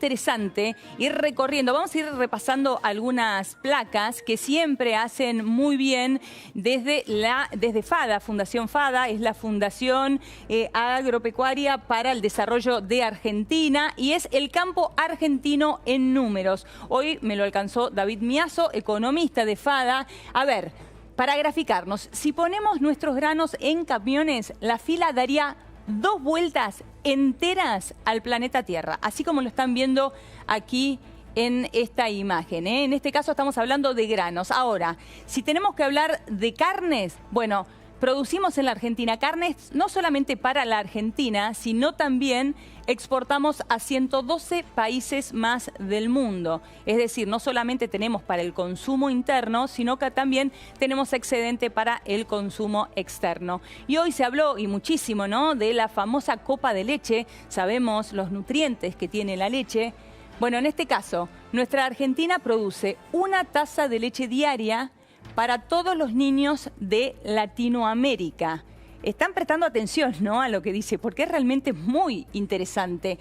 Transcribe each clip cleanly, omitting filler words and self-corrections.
interesante ir recorriendo, vamos a ir repasando algunas placas que siempre hacen muy bien desde FADA, Fundación FADA, es la Fundación Agropecuaria para el Desarrollo de Argentina y es el campo argentino en números. Hoy me lo alcanzó David Miazo, economista de FADA. A ver, para graficarnos, si ponemos nuestros granos en camiones, la fila daría 2 vueltas enteras al planeta Tierra, así como lo están viendo aquí en esta imagen, ¿eh? En este caso estamos hablando de granos. Ahora, si tenemos que hablar de carnes, bueno, producimos en la Argentina carnes no solamente para la Argentina, sino también exportamos a 112 países más del mundo. Es decir, no solamente tenemos para el consumo interno, sino que también tenemos excedente para el consumo externo. Y hoy se habló, y muchísimo, ¿no?, de la famosa copa de leche. Sabemos los nutrientes que tiene la leche. Bueno, en este caso, nuestra Argentina produce 1 taza de leche diaria para todos los niños de Latinoamérica. Están prestando atención, ¿no?, a lo que dice, porque es realmente muy interesante.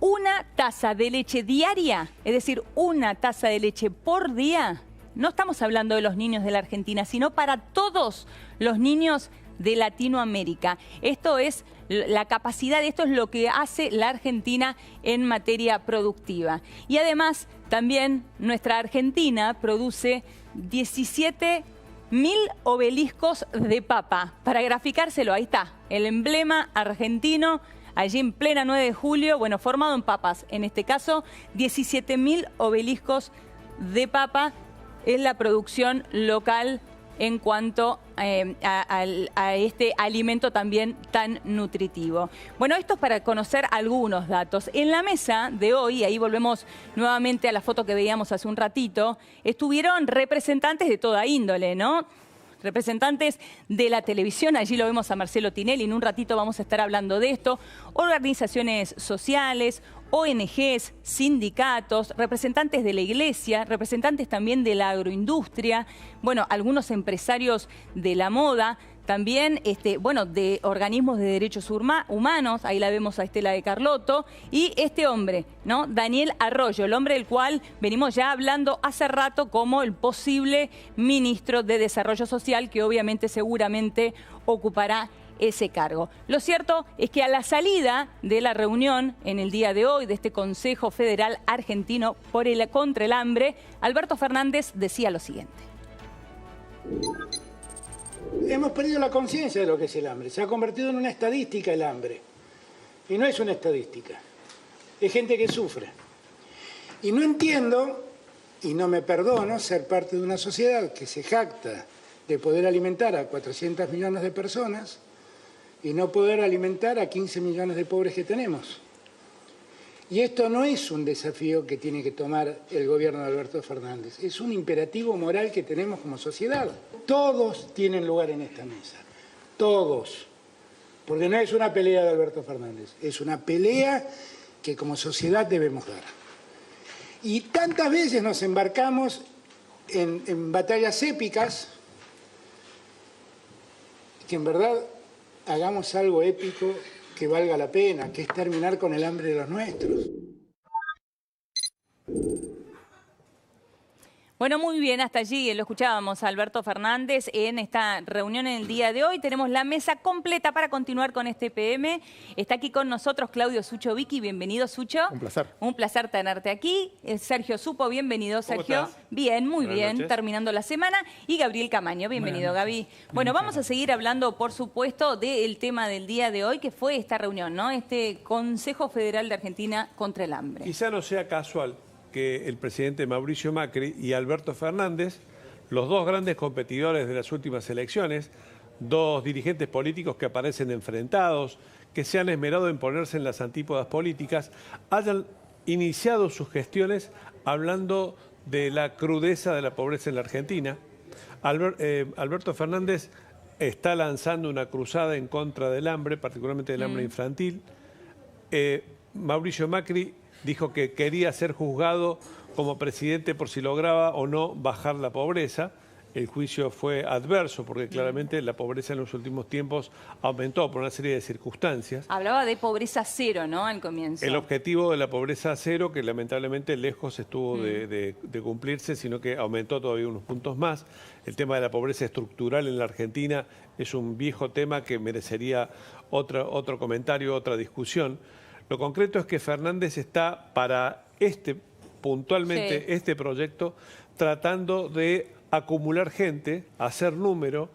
1 taza de leche diaria, es decir, 1 taza de leche por día. No estamos hablando de los niños de la Argentina, sino para todos los niños de Latinoamérica. Esto es la capacidad, esto es lo que hace la Argentina en materia productiva. Y además, también nuestra Argentina produce 17.000 obeliscos de papa. Para graficárselo, ahí está, el emblema argentino, allí en plena 9 de julio, bueno, formado en papas. En este caso, 17.000 obeliscos de papa es la producción local en cuanto a este alimento también tan nutritivo. Bueno, esto es para conocer algunos datos. En la mesa de hoy, ahí volvemos nuevamente a la foto que veíamos hace un ratito, estuvieron representantes de toda índole, ¿no? Representantes de la televisión, allí lo vemos a Marcelo Tinelli, en un ratito vamos a estar hablando de esto, organizaciones sociales, ONGs, sindicatos, representantes de la iglesia, representantes también de la agroindustria, bueno, algunos empresarios de la moda, también bueno, de organismos de derechos humanos, ahí la vemos a Estela de Carlotto, y este hombre, ¿no?, Daniel Arroyo, el hombre del cual venimos ya hablando hace rato como el posible ministro de Desarrollo Social, que obviamente seguramente ocupará ese cargo. Lo cierto es que a la salida de la reunión en el día de hoy de este Consejo Federal Argentino contra el Hambre, Alberto Fernández decía lo siguiente. Hemos perdido la conciencia de lo que es el hambre. Se ha convertido en una estadística el hambre. Y no es una estadística. Es gente que sufre. Y no entiendo, y no me perdono, ser parte de una sociedad que se jacta de poder alimentar a 400 millones de personas y no poder alimentar a 15 millones de pobres que tenemos. Y esto no es un desafío que tiene que tomar el gobierno de Alberto Fernández, es un imperativo moral que tenemos como sociedad. Todos tienen lugar en esta mesa, todos, porque no es una pelea de Alberto Fernández, es una pelea que como sociedad debemos dar. Y tantas veces nos embarcamos en batallas épicas, que en verdad hagamos algo épico que valga la pena, que es terminar con el hambre de los nuestros. Bueno, muy bien, hasta allí lo escuchábamos a Alberto Fernández en esta reunión en el día de hoy. Tenemos la mesa completa para continuar con este PM. Está aquí con nosotros Claudio Sucho Vicky. Bienvenido, Sucho. Un placer. Un placer tenerte aquí. Sergio Supo, bienvenido, Sergio. ¿Cómo estás? Bien, muy Buenas bien, noches. terminando la semana. Y Gabriel Camaño, bienvenido, Gaby. Bueno, vamos a seguir hablando, por supuesto, del tema del día de hoy, que fue esta reunión, ¿no? Este Consejo Federal de Argentina contra el Hambre. Quizá no sea casual que el presidente Mauricio Macri y Alberto Fernández, los dos grandes competidores de las últimas elecciones, dos dirigentes políticos que aparecen enfrentados, que se han esmerado en ponerse en las antípodas políticas, hayan iniciado sus gestiones hablando de la crudeza de la pobreza en la Argentina. Alberto Fernández está lanzando una cruzada en contra del hambre, particularmente del hambre infantil. Mauricio Macri dijo que quería ser juzgado como presidente por si lograba o no bajar la pobreza. el juicio fue adverso, porque claramente la pobreza en los últimos tiempos aumentó por una serie de circunstancias. Hablaba de pobreza cero, ¿no?, al comienzo. El objetivo de la pobreza cero, que lamentablemente lejos estuvo de cumplirse, sino que aumentó todavía unos puntos más. El tema de la pobreza estructural en la Argentina es un viejo tema que merecería otro comentario, otra discusión. Lo concreto es que Fernández está para puntualmente este proyecto tratando de acumular gente, hacer número,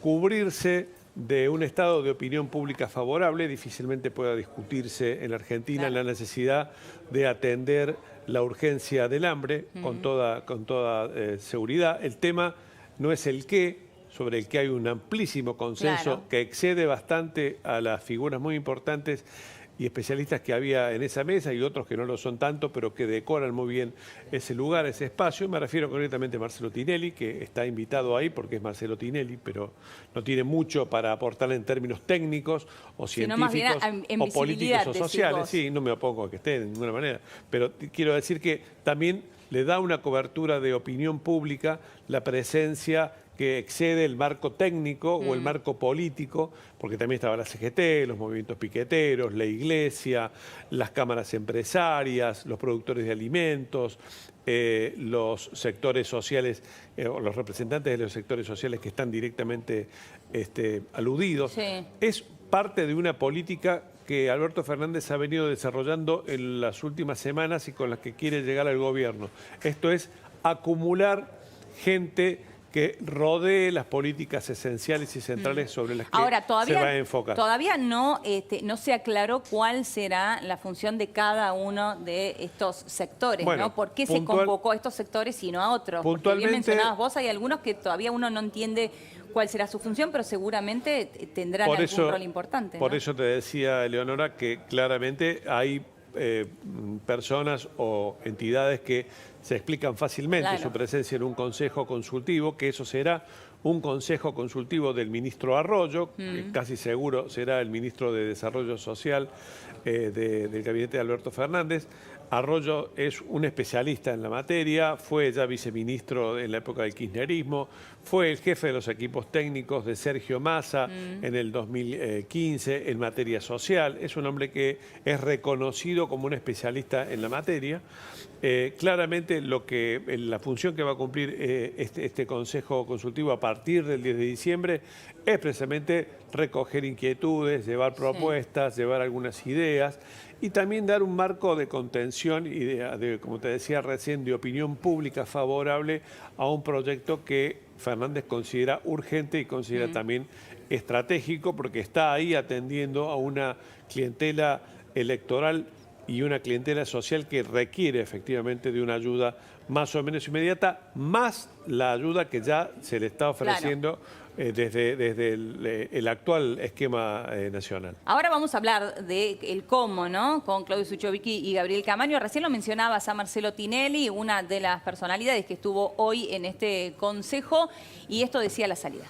cubrirse de un estado de opinión pública favorable. Difícilmente pueda discutirse en la Argentina la necesidad de atender la urgencia del hambre con toda seguridad. El tema no es el qué, sobre el que hay un amplísimo consenso que excede bastante a las figuras muy importantes y especialistas que había en esa mesa y otros que no lo son tanto, pero que decoran muy bien ese lugar, ese espacio. Me refiero concretamente a Marcelo Tinelli, que está invitado ahí porque es Marcelo Tinelli, pero no tiene mucho para aportar en términos técnicos o científicos o políticos o sociales. Sí, no me opongo a que esté de ninguna manera, pero quiero decir que también le da una cobertura de opinión pública la presencia que excede el marco técnico o el marco político, porque también estaba la CGT, los movimientos piqueteros, la Iglesia, las cámaras empresarias, los productores de alimentos, los sectores sociales, o los representantes de los sectores sociales que están directamente aludidos. Sí. Es parte de una política que Alberto Fernández ha venido desarrollando en las últimas semanas y con las que quiere llegar al gobierno. Esto es acumular gente que rodee las políticas esenciales y centrales sobre las que se va a enfocar. Todavía no se aclaró cuál será la función de cada uno de estos sectores, bueno, ¿no? ¿Por qué se convocó a estos sectores y no a otros? Porque bien mencionabas vos, hay algunos que todavía uno no entiende cuál será su función, pero seguramente tendrán algún rol importante, ¿no? Por eso te decía, Eleonora, que claramente hay personas o entidades que se explican fácilmente su presencia en un consejo consultivo, que eso será un consejo consultivo del ministro Arroyo, que casi seguro será el ministro de Desarrollo Social del gabinete de Alberto Fernández. Arroyo es un especialista en la materia, fue ya viceministro en la época del kirchnerismo, fue el jefe de los equipos técnicos de Sergio Massa en el 2015 en materia social. Es un hombre que es reconocido como un especialista en la materia. Claramente la función que va a cumplir este Consejo Consultivo a partir del 10 de diciembre es precisamente recoger inquietudes, llevar propuestas, llevar algunas ideas y también dar un marco de contención y como te decía recién, de opinión pública favorable a un proyecto que Fernández considera urgente y considera también estratégico, porque está ahí atendiendo a una clientela electoral y una clientela social que requiere efectivamente de una ayuda más o menos inmediata, más la ayuda que ya se le está ofreciendo desde el actual esquema nacional. Ahora vamos a hablar del cómo, ¿no? Con Claudio Suchovicki y Gabriel Camaño. Recién lo mencionabas a Marcelo Tinelli, una de las personalidades que estuvo hoy en este consejo, y esto decía la salida.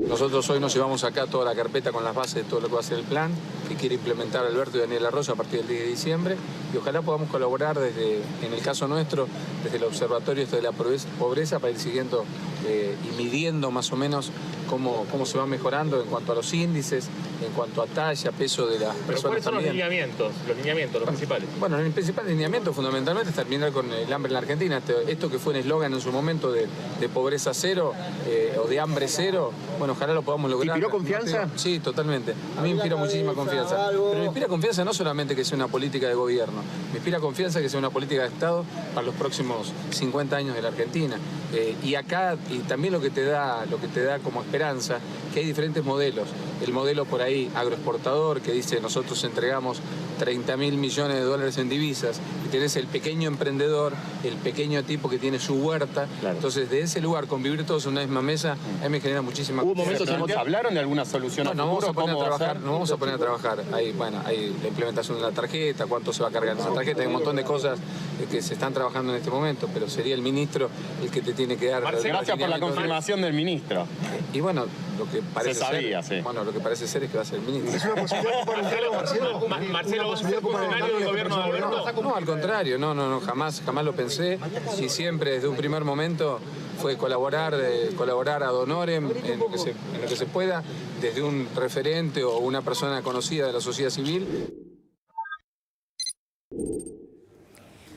Nosotros hoy nos llevamos acá toda la carpeta con las bases de todo lo que va a ser el plan que quiere implementar Alberto y Daniel Arroyo a partir del 10 de diciembre y ojalá podamos colaborar en el caso nuestro, desde el observatorio de la pobreza para ir siguiendo y midiendo más o menos cómo se va mejorando en cuanto a los índices, en cuanto a talla, peso de las personas. ¿Cuáles son también. Los lineamientos, los principales? Bueno, el principal lineamiento fundamentalmente es terminar con el hambre en la Argentina. Esto que fue un eslogan en su momento de pobreza cero o de hambre cero, bueno, ojalá lo podamos lograr. ¿Te inspiró confianza? Sí, totalmente. A mí me inspira muchísima confianza. Pero me inspira confianza no solamente que sea una política de gobierno, me inspira confianza que sea una política de Estado para los próximos 50 años de la Argentina. Y acá, y también lo que te da como esperanza, que hay diferentes modelos. El modelo por ahí agroexportador, que dice nosotros entregamos 30.000 millones de dólares en divisas, y tenés el pequeño emprendedor, el pequeño tipo que tiene su huerta. Claro. Entonces, de ese lugar, convivir todos en una misma mesa, a mí me genera muchísima ¿Hubo momentos en que hablaron de alguna solución a futuro? Nos vamos a poner a trabajar. Hay la implementación de la tarjeta, cuánto se va a cargar en esa tarjeta, hay un montón de cosas que se están trabajando en este momento, pero sería el ministro el que te tiene que dar... Marcelo, gracias por la confirmación del ministro. Y bueno, Bueno, lo que parece Se sabía, ser, sí. bueno, lo que parece ser es que va a ser el ministro. ¿Es una posibilidad para un cargo, Marcelo? Marcelo, ¿vas a ser funcionario del gobierno de Alberto? No, al contrario, no, jamás lo pensé. Y siempre desde un primer momento fue colaborar ad honorem en lo que se pueda, desde un referente o una persona conocida de la sociedad civil.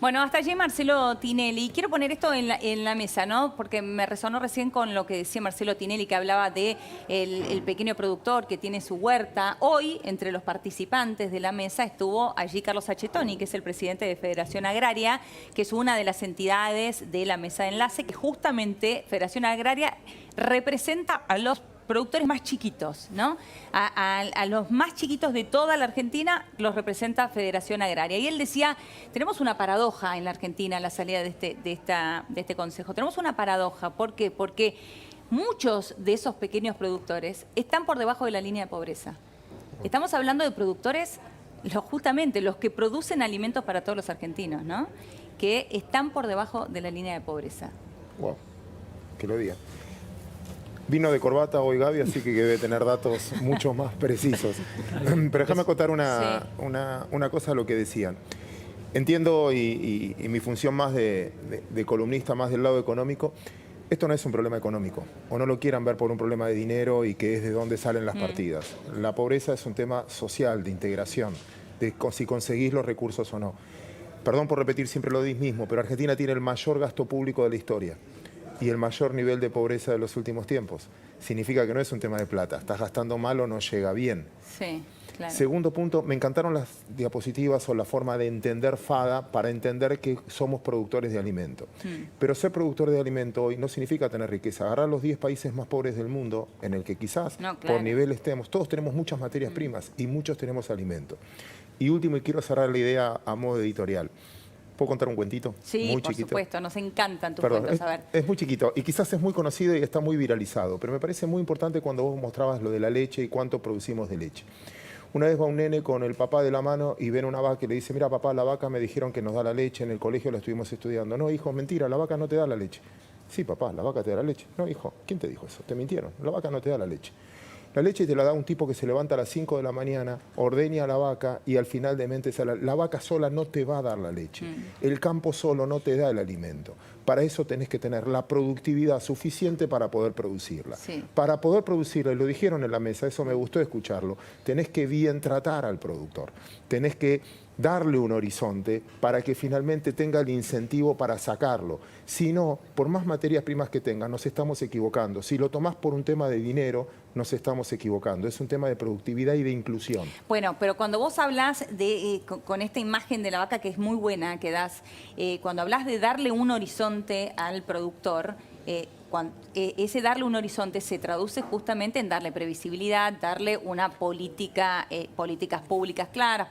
Bueno, hasta allí Marcelo Tinelli. Quiero poner esto en la mesa, ¿no? Porque me resonó recién con lo que decía Marcelo Tinelli, que hablaba de el pequeño productor que tiene su huerta. Hoy, entre los participantes de la mesa, estuvo allí Carlos Achetoni, que es el presidente de Federación Agraria, que es una de las entidades de la mesa de enlace, que justamente Federación Agraria representa a los productores más chiquitos, ¿no? A los más chiquitos de toda la Argentina los representa Federación Agraria. Y él decía, tenemos una paradoja en la Argentina a la salida de este consejo. Tenemos una paradoja. ¿Por qué? Porque muchos de esos pequeños productores están por debajo de la línea de pobreza. Estamos hablando de productores, justamente los que producen alimentos para todos los argentinos, ¿no? Que están por debajo de la línea de pobreza. Wow, que lo diga. Vino de corbata hoy Gaby, así que debe tener datos mucho más precisos. Pero déjame contar una cosa a lo que decían. Entiendo, y mi función más de columnista, más del lado económico, esto no es un problema económico, o no lo quieran ver por un problema de dinero y que es de dónde salen las partidas. La pobreza es un tema social, de integración, de si conseguís los recursos o no. Perdón por repetir siempre lo mismo, pero Argentina tiene el mayor gasto público de la historia y el mayor nivel de pobreza de los últimos tiempos. Significa que no es un tema de plata, estás gastando mal o no llega bien. Sí, claro. Segundo punto, me encantaron las diapositivas o la forma de entender FADA para entender que somos productores de alimento. Pero ser productor de alimento hoy no significa tener riqueza. Agarrar los 10 países más pobres del mundo, en el que quizás por nivel estemos, todos tenemos muchas materias primas y muchos tenemos alimento. Y último, y quiero cerrar la idea a modo editorial. ¿Puedo contar un cuentito? Sí, muy por chiquito? supuesto, nos encantan tus Perdón, cuentos, a ver. Es muy chiquito y quizás es muy conocido y está muy viralizado, pero me parece muy importante cuando vos mostrabas lo de la leche y cuánto producimos de leche. Una vez va un nene con el papá de la mano y ven una vaca y le dice, mira papá, la vaca me dijeron que nos da la leche, en el colegio la estuvimos estudiando. No, hijo, mentira, la vaca no te da la leche. Sí, papá, la vaca te da la leche. No, hijo, ¿quién te dijo eso? Te mintieron, la vaca no te da la leche. La leche te la da un tipo que se levanta a las 5 de la mañana, ordeña a la vaca y al final de mente la vaca sola no te va a dar la leche. El campo solo no te da el alimento. Para eso tenés que tener la productividad suficiente para poder producirla. Sí. Para poder producirla, y lo dijeron en la mesa, eso me gustó escucharlo, tenés que bien tratar al productor. Tenés que darle un horizonte para que finalmente tenga el incentivo para sacarlo. Si no, por más materias primas que tenga, nos estamos equivocando. Si lo tomás por un tema de dinero, nos estamos equivocando. Es un tema de productividad y de inclusión. Bueno, pero cuando vos hablas con esta imagen de la vaca que es muy buena que das, cuando hablas de darle un horizonte al productor, ese darle un horizonte se traduce justamente en darle previsibilidad, darle una política, políticas públicas claras,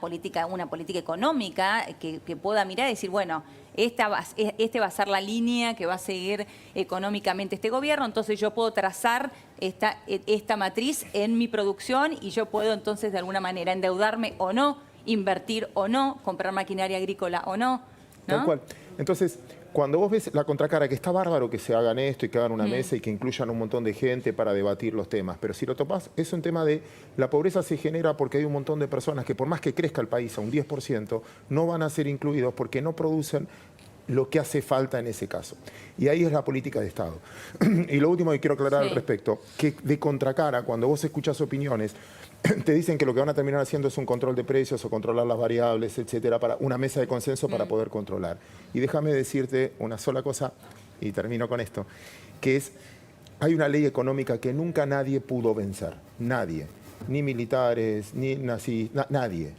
una política económica que pueda mirar y decir, bueno, este va a ser la línea que va a seguir económicamente este gobierno, entonces yo puedo trazar esta matriz en mi producción y yo puedo entonces de alguna manera endeudarme o no, invertir o no, comprar maquinaria agrícola o no. ¿No? Tal cual. Entonces, cuando vos ves la contracara, que está bárbaro que se hagan esto y que hagan una mesa y que incluyan un montón de gente para debatir los temas, pero si lo tomás, es un tema de la pobreza se genera porque hay un montón de personas que por más que crezca el país a un 10%, no van a ser incluidos porque no producen lo que hace falta en ese caso. Y ahí es la política de Estado. Y lo último que quiero aclarar al respecto, que de contracara, cuando vos escuchas opiniones, te dicen que lo que van a terminar haciendo es un control de precios o controlar las variables, etcétera, para una mesa de consenso para poder controlar. Y déjame decirte una sola cosa, y termino con esto, que es, hay una ley económica que nunca nadie pudo vencer, nadie, ni militares, ni nazis, nadie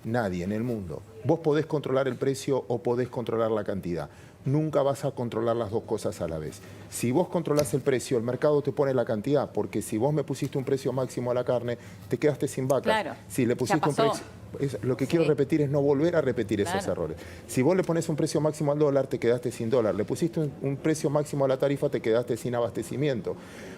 en el mundo. Vos podés controlar el precio o podés controlar la cantidad. Nunca vas a controlar las dos cosas a la vez. Si vos controlás el precio, el mercado te pone la cantidad, porque si vos me pusiste un precio máximo a la carne, te quedaste sin vacas. Claro, si le pusiste un precio... lo que quiero repetir es no volver a repetir esos errores. Si vos le pones un precio máximo al dólar, te quedaste sin dólar. Le pusiste un precio máximo a la tarifa, te quedaste sin abastecimiento.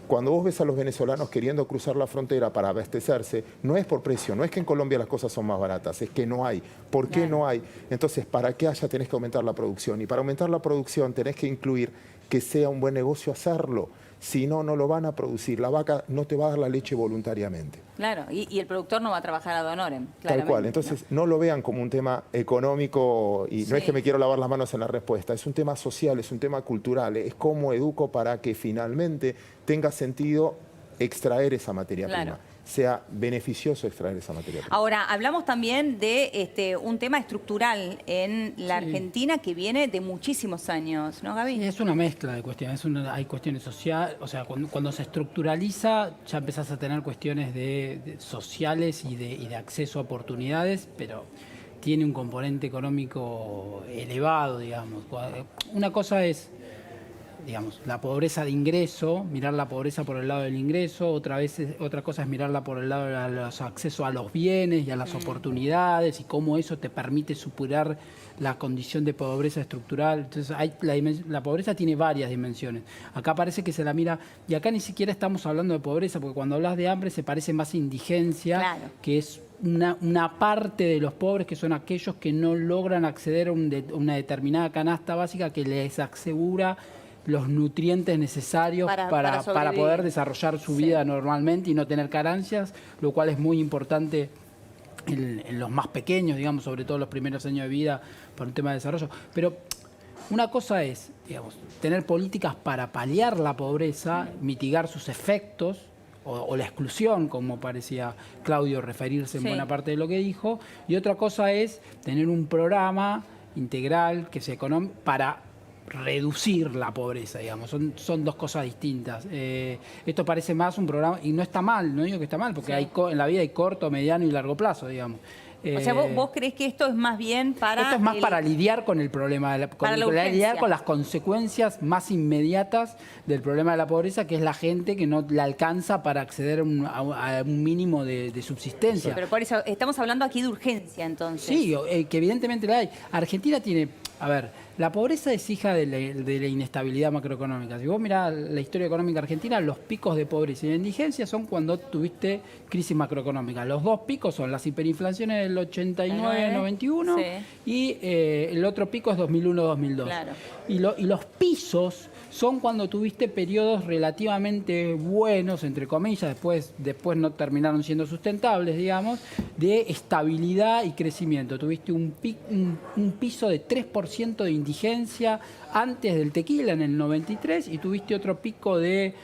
Cuando vos ves a los venezolanos queriendo cruzar la frontera para abastecerse, no es por precio, no es que en Colombia las cosas son más baratas, es que no hay. ¿Por qué no hay? Entonces, para que haya tenés que aumentar la producción. Y para aumentar la producción tenés que incluir que sea un buen negocio hacerlo. Si no, no lo van a producir. La vaca no te va a dar la leche voluntariamente. Claro, y el productor no va a trabajar ad honorem. Tal cual. Entonces, no lo vean como un tema económico y no es que me quiero lavar las manos en la respuesta. Es un tema social, es un tema cultural. Es cómo educo para que finalmente tenga sentido extraer esa materia prima. Sea beneficioso extraer esa materia prima. Ahora, hablamos también de un tema estructural en la Argentina que viene de muchísimos años, ¿no, Gaby? Es una mezcla de cuestiones. Hay cuestiones sociales, o sea, cuando se estructuraliza ya empezás a tener cuestiones de sociales y de acceso a oportunidades, pero tiene un componente económico elevado, digamos. Una cosa es, digamos, la pobreza de ingreso, mirar la pobreza por el lado del ingreso, otra cosa es mirarla por el lado de los accesos a los bienes y a las oportunidades y cómo eso te permite superar la condición de pobreza estructural. Entonces, la pobreza tiene varias dimensiones. Acá parece que se la mira, y acá ni siquiera estamos hablando de pobreza, porque cuando hablas de hambre se parece más a indigencia, que es una parte de los pobres, que son aquellos que no logran acceder a una determinada canasta básica que les asegura los nutrientes necesarios para poder desarrollar su vida normalmente y no tener carencias, lo cual es muy importante en los más pequeños, digamos, sobre todo los primeros años de vida, para un tema de desarrollo. Pero una cosa es, digamos, tener políticas para paliar la pobreza, mitigar sus efectos, o la exclusión, como parecía Claudio referirse en buena parte de lo que dijo, y otra cosa es tener un programa integral que sea económico para reducir la pobreza, digamos. Son dos cosas distintas. Esto parece más un programa, y no está mal, no digo que está mal, porque en la vida hay corto, mediano y largo plazo, digamos. O sea, ¿vos creés que esto es más bien para... Esto es más para lidiar con el problema, lidiar con las consecuencias más inmediatas del problema de la pobreza, que es la gente que no la alcanza para acceder a un mínimo de subsistencia. Sí, pero por eso estamos hablando aquí de urgencia, entonces. Sí, que evidentemente la hay. Argentina tiene... A ver, la pobreza es hija de la inestabilidad macroeconómica. Si vos mirás la historia económica argentina, los picos de pobreza y de indigencia son cuando tuviste crisis macroeconómica. Los dos picos son las hiperinflaciones del 89-91 y el otro pico es 2001-2002. Claro. Y los pisos son cuando tuviste periodos relativamente buenos, entre comillas, después no terminaron siendo sustentables, digamos, de estabilidad y crecimiento. Tuviste un piso de 3% de indigencia antes del tequila en el 93 y tuviste otro pico de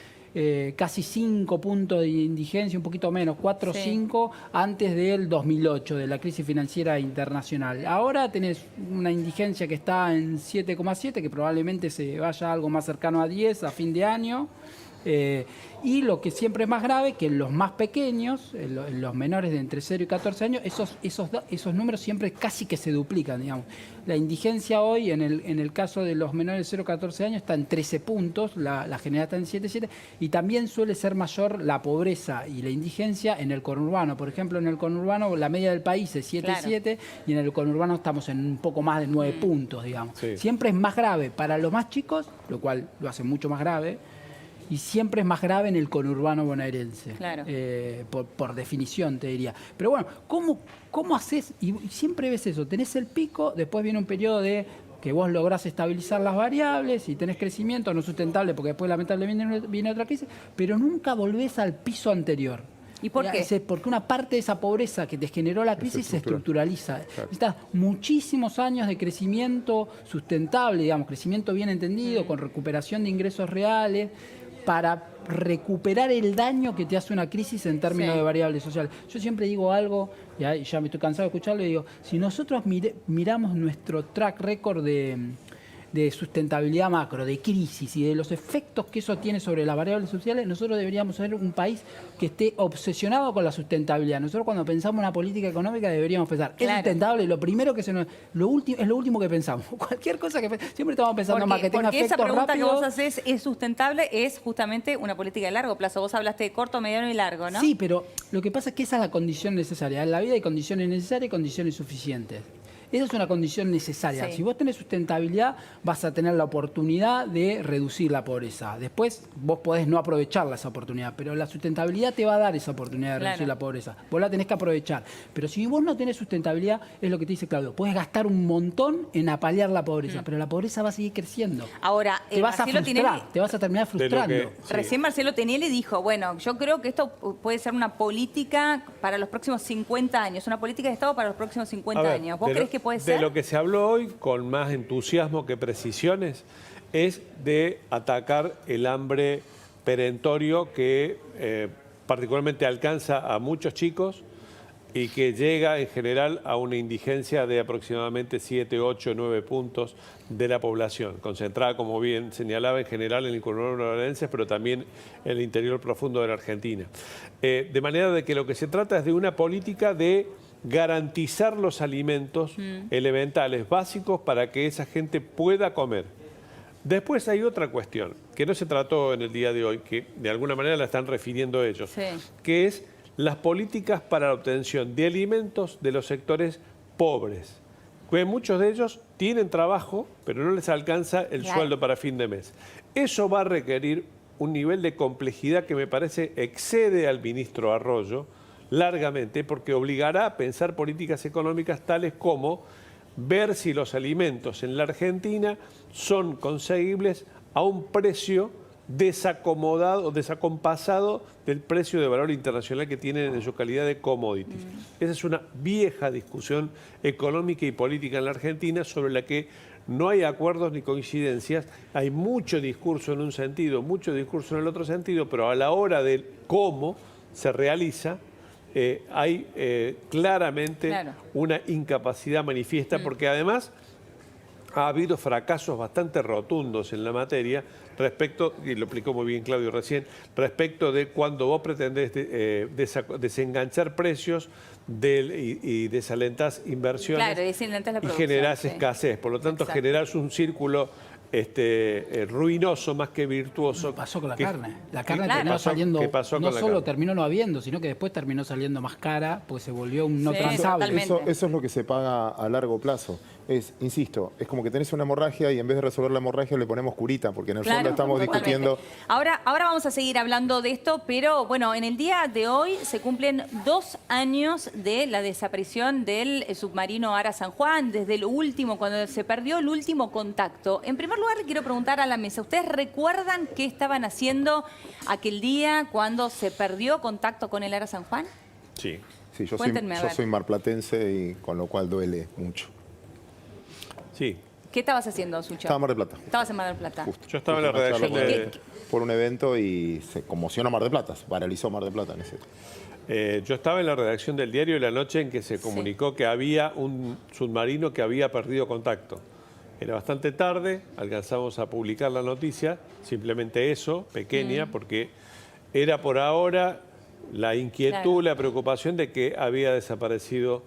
casi 5 puntos de indigencia, un poquito menos, 4 o 5 antes del 2008, de la crisis financiera internacional. Ahora tenés una indigencia que está en 7,7, que probablemente se vaya algo más cercano a 10 a fin de año. Y lo que siempre es más grave, que en los más pequeños, en los menores de entre 0 y 14 años, esos números siempre casi que se duplican, digamos. La indigencia hoy, en el caso de los menores de 0 a 14 años, está en 13 puntos, la general está en 7,7, y también suele ser mayor la pobreza y la indigencia en el conurbano. Por ejemplo, en el conurbano la media del país es 7,7 y en el conurbano estamos en un poco más de 9 puntos, digamos. Sí. Siempre es más grave para los más chicos, lo cual lo hace mucho más grave, y siempre es más grave en el conurbano bonaerense, por definición te diría. Pero bueno, ¿cómo haces? Y siempre ves eso, tenés el pico, después viene un periodo de que vos lográs estabilizar las variables y tenés crecimiento no sustentable, porque después lamentablemente viene otra crisis, pero nunca volvés al piso anterior. ¿Y por qué? Porque una parte de esa pobreza que te generó la crisis se estructuraliza. Claro. Necesitas muchísimos años de crecimiento sustentable, digamos, crecimiento bien entendido, con recuperación de ingresos reales, para recuperar el daño que te hace una crisis en términos de variables sociales. Yo siempre digo algo, ya me estoy cansado de escucharlo, y digo, si nosotros miramos nuestro track record de sustentabilidad macro, de crisis y de los efectos que eso tiene sobre las variables sociales, nosotros deberíamos ser un país que esté obsesionado con la sustentabilidad. Nosotros cuando pensamos en una política económica deberíamos pensar, ¿es sustentable? Lo primero que es lo último que pensamos. Cualquier cosa que siempre estamos pensando más que tenga efectos rápidos. Porque esa pregunta que vos haces, ¿es sustentable? Es justamente una política de largo plazo. Vos hablaste de corto, mediano y largo, ¿no? Sí, pero lo que pasa es que esa es la condición necesaria. En la vida hay condiciones necesarias y condiciones suficientes. Esa es una condición necesaria. Sí. Si vos tenés sustentabilidad, vas a tener la oportunidad de reducir la pobreza. Después vos podés no aprovecharla esa oportunidad, pero la sustentabilidad te va a dar esa oportunidad de reducir la pobreza. Vos la tenés que aprovechar. Pero si vos no tenés sustentabilidad, es lo que te dice Claudio, podés gastar un montón en apalear la pobreza, pero la pobreza va a seguir creciendo. Ahora, te vas a Marcelo frustrar, Tinelli- te vas a terminar frustrando. Recién Marcelo Tinelli dijo, bueno, yo creo que esto puede ser una política para los próximos 50 años, una política de Estado para los próximos 50 años. ¿Vos crees que puede ser? De lo que se habló hoy, con más entusiasmo que precisiones, es de atacar el hambre perentorio que particularmente alcanza a muchos chicos y que llega en general a una indigencia de aproximadamente 7, 8, 9 puntos de la población, concentrada, como bien señalaba, en general en el conurbano bonaerense, pero también en el interior profundo de la Argentina. De manera de que lo que se trata es de una política de garantizar los alimentos elementales, básicos, para que esa gente pueda comer. Después hay otra cuestión, que no se trató en el día de hoy, que de alguna manera la están refiriendo ellos, que es las políticas para la obtención de alimentos de los sectores pobres. Que muchos de ellos tienen trabajo, pero no les alcanza el sueldo para fin de mes. Eso va a requerir un nivel de complejidad que me parece excede al ministro Arroyo largamente, porque obligará a pensar políticas económicas tales como ver si los alimentos en la Argentina son conseguibles a un precio desacomodado, desacompasado del precio de valor internacional que tienen en su calidad de commodities. Esa es una vieja discusión económica y política en la Argentina sobre la que no hay acuerdos ni coincidencias. Hay mucho discurso en un sentido, mucho discurso en el otro sentido, pero a la hora de cómo se realiza, hay claramente una incapacidad manifiesta, porque además ha habido fracasos bastante rotundos en la materia respecto, y lo explicó muy bien Claudio recién, respecto de cuando vos pretendés desenganchar precios y desalentás inversiones y generás escasez. Por lo tanto, generás un círculo ruinoso más que virtuoso. Pasó con la carne. La carne terminó saliendo, no solo terminó no habiendo, sino que después terminó saliendo más cara, porque se volvió un no transable. Eso es lo que se paga a largo plazo. Insisto, es como que tenés una hemorragia y en vez de resolver la hemorragia le ponemos curita, porque en el fondo estamos discutiendo. Ahora vamos a seguir hablando de esto, pero bueno, en el día de hoy se cumplen 2 años de la desaparición del submarino Ara San Juan, desde lo último, cuando se perdió el último contacto. En primer lugar, le quiero preguntar a la mesa, ¿ustedes recuerdan qué estaban haciendo aquel día cuando se perdió contacto con el Ara San Juan? Sí, yo soy marplatense y con lo cual duele mucho. Sí. ¿Qué estabas haciendo, Sucho? Estaba en Mar del Plata. Estabas en Mar del Plata. Justo. Yo estaba en la redacción por un evento y se conmocionó Mar del Plata, paralizó Mar del Plata en ese. Yo estaba en la redacción del diario la noche en que se comunicó que había un submarino que había perdido contacto. Era bastante tarde, alcanzamos a publicar la noticia, simplemente eso, pequeña, porque era por ahora la inquietud, la preocupación de que había desaparecido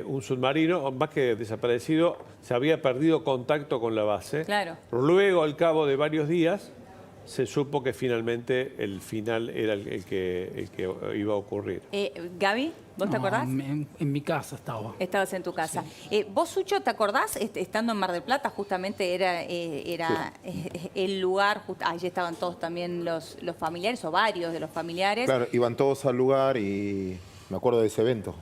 un submarino, o más que desaparecido, se había perdido contacto con la base. Luego, al cabo de varios días, se supo que finalmente el final era el que iba a ocurrir. Gaby, ¿vos te acordás? En mi casa estaba. Estabas en tu casa. ¿Vos, Sucho, te acordás? Estando en Mar del Plata, justamente era el lugar, allí estaban todos también los familiares, o varios de los familiares. Claro, iban todos al lugar y me acuerdo de ese evento,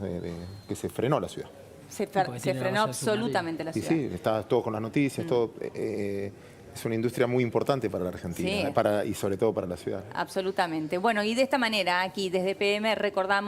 que se frenó la ciudad. Se frenó absolutamente la ciudad. Sí, estaba todo con las noticias, todo. Es una industria muy importante para la Argentina y sobre todo para la ciudad. Absolutamente. Bueno, y de esta manera, aquí desde PM recordamos